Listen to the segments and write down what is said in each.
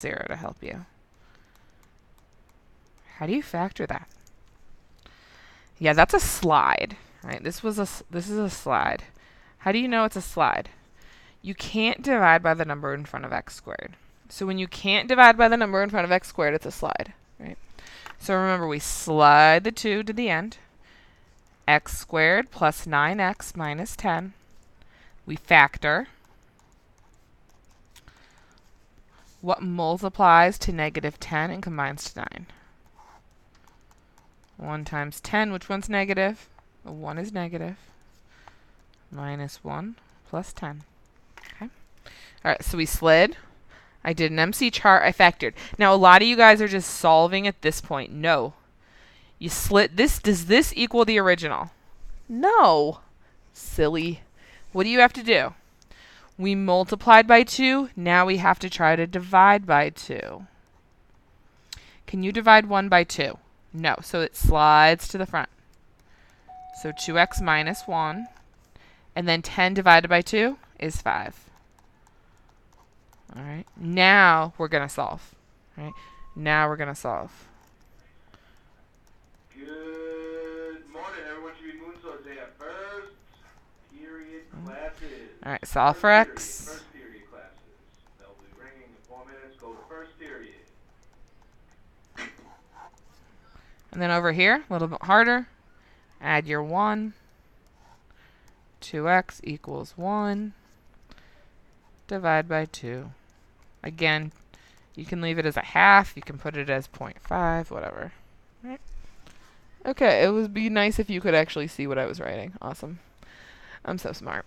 0 to help you. How do you factor that? Yeah, that's a slide. Right? This is a slide. How do you know it's a slide? You can't divide by the number in front of x squared. So when you can't divide by the number in front of x squared, it's a slide. Right? So remember, we slide the 2 to the end. X squared plus 9x minus 10. We factor. What multiplies to negative 10 and combines to 9? 1 times 10, which one's negative? 1 is negative. Minus 1 plus 10. Okay. All right, so we slid. I did an MC chart. I factored. Now, a lot of you guys are just solving at this point. No. You split this. Does this equal the original? No. Silly. What do you have to do? We multiplied by 2. Now we have to try to divide by 2. Can you divide 1 by 2? No. So it slides to the front. So 2x minus 1. And then 10 divided by 2 is 5. All right. Now we're going to solve. All right. Now we're going to solve. Good morning. Everyone should be moving towards their first period classes. All right. Solve for x. First period classes. They'll be ringing in 4 minutes. Go to first period. And then over here, a little bit harder. Add your 1. 2x equals 1. Divide by 2. Again, you can leave it as a half. You can put it as 0.5, whatever. Right. Okay, it would be nice if you could actually see what I was writing. Awesome. I'm so smart.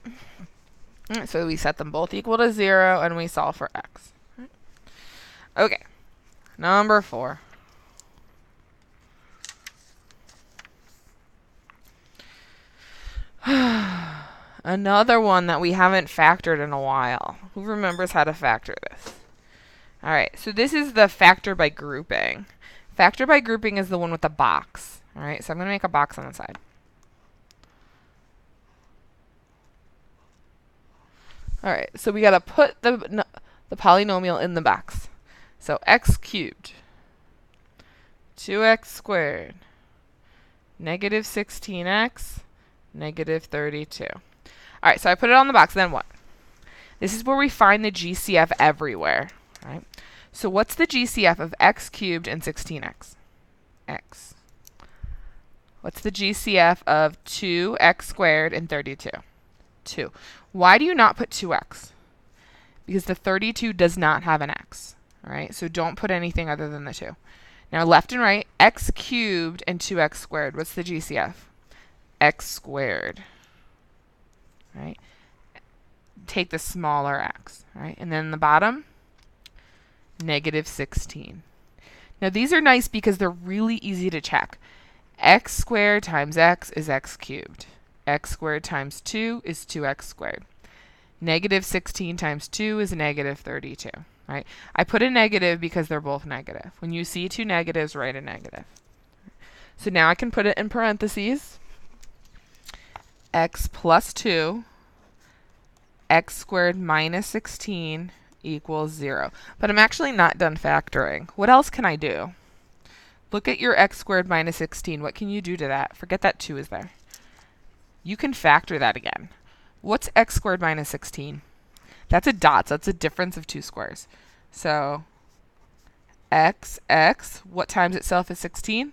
Right, so we set them both equal to 0, and we solve for x. Right. Okay, number 4. Another one that we haven't factored in a while. Who remembers how to factor this? All right, so this is the factor by grouping. Factor by grouping is the one with the box. All right, so I'm going to make a box on the side. All right, so we got to put the polynomial in the box. So x cubed, 2x squared, negative 16x, negative 32. All right, so I put it on the box. Then what? This is where we find the GCF everywhere. Right? So what's the GCF of x cubed and 16x? X. What's the GCF of 2x squared and 32? 2. Why do you not put 2x? Because the 32 does not have an x. All right? So don't put anything other than the 2. Now left and right, x cubed and 2x squared. What's the GCF? X squared. Right? Take the smaller x. Right? And then the bottom, negative 16. Now these are nice because they're really easy to check. X squared times x is x cubed. X squared times 2 is 2x squared. Negative 16 times 2 is negative 32. Right? I put a negative because they're both negative. When you see two negatives, write a negative. So now I can put it in parentheses. X plus 2, x squared minus 16 equals 0. But I'm actually not done factoring. What else can I do? Look at your x squared minus 16. What can you do to that? Forget that 2 is there. You can factor that again. What's x squared minus 16? That's a dot. So that's a difference of 2 squares. So x, what times itself is 16?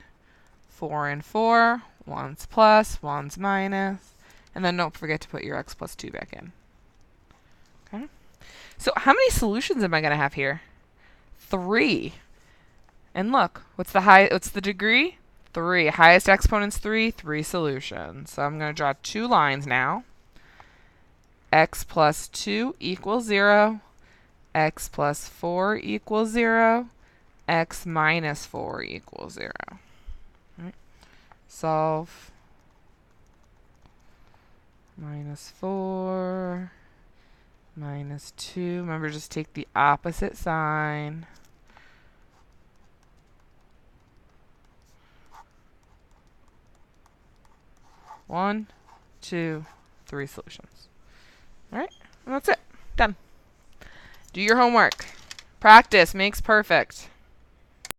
4 and 4. 1's plus, 1's minus. And then don't forget to put your x plus 2 back in. Okay. So how many solutions am I going to have here? 3. And look, what's the degree? 3. Highest exponent's 3. 3 solutions. So I'm going to draw 2 lines now. X plus 2 equals 0. X plus 4 equals 0. X minus 4 equals 0. Right. Solve. Minus 4. Minus 2. Remember, just take the opposite sign. One, 2, 3 solutions. All right, and that's it. Done. Do your homework. Practice makes perfect.